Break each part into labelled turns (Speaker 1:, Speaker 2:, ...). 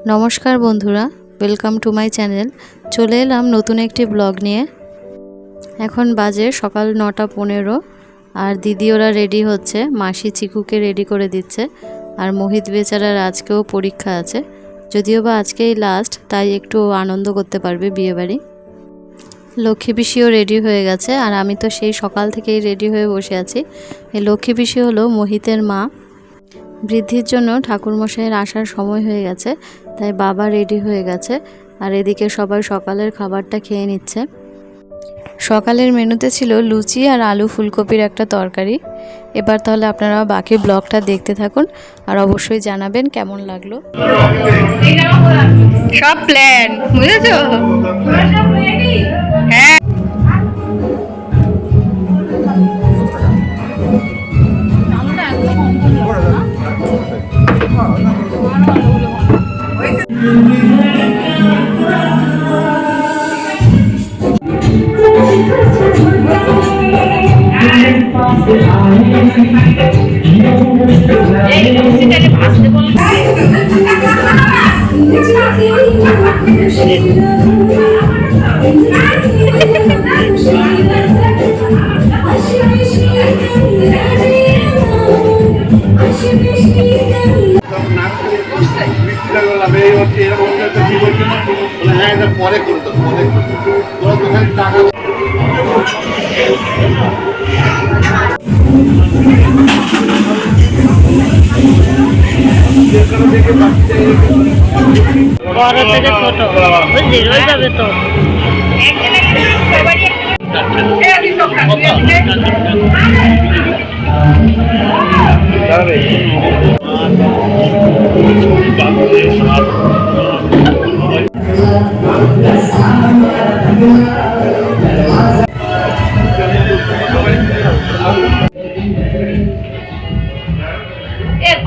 Speaker 1: नमस्कार बंधुरा welcome to my channel. चले एलाम नतून एकटी ब्लग निये। एखन बाजे सकाल 9टा 15 और दिदी ओरा रेडी होच्छे। मासी चिकुके रेडी करे दिच्छे और मोहित बेचारार आजकेও परीक्षा आछे, यदिও বা आजकेই लास्ट, ताई एकटू आनंद करते पारबे बिये बाड़ी। लक्ष्मी पिसिও रेडी হয়ে গেছে আর আমি তো সেই সকাল থেকেই রেডি হয়ে বসে আছি। এই লক্ষ্মী পিসি হলো মোহিতের মা। বৃদ্ধির জন্য ঠাকুরমশাইয়ের আসার সময় হয়ে গেছে, তাই বাবা রেডি হয়ে গেছে আর এদিকে সবাই সকালের খাবারটা খেয়ে নিচ্ছে। সকালের মেনুতে ছিল লুচি আর আলু ফুলকপির একটা তরকারি। এবার তাহলে আপনারা বাকি ব্লগটা দেখতে থাকুন আর অবশ্যই জানাবেন কেমন লাগলো। সব প্ল্যান বুঝেছো? হ্যাঁ বড় থেকে ছোট বুঝলি ওইভাবে তো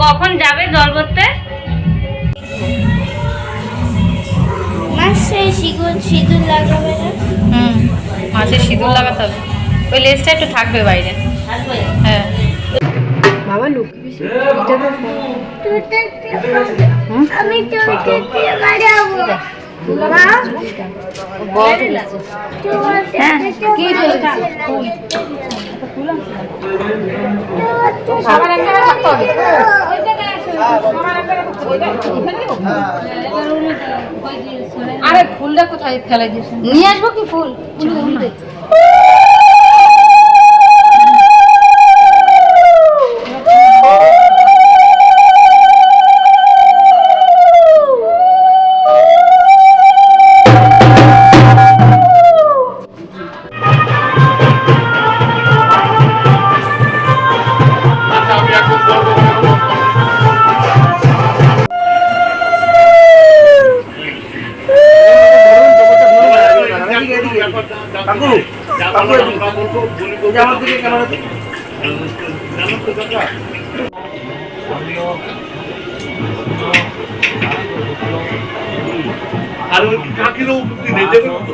Speaker 1: কখন যাবে জল করতে? সিঁদুর লাগাবে না? মাঝে সিঁদুর লাগাতে হবে। ওই লেজটা একটু থাকবে বাইরে। হ্যাঁ বাবা লক্ষ্মী আমি আরে ফুলটা কোথায় ফেলে দিয়েছেন? নিয়ে আসবো কি ফুল? আর ওই কাকিরও নেই দেবেন তো।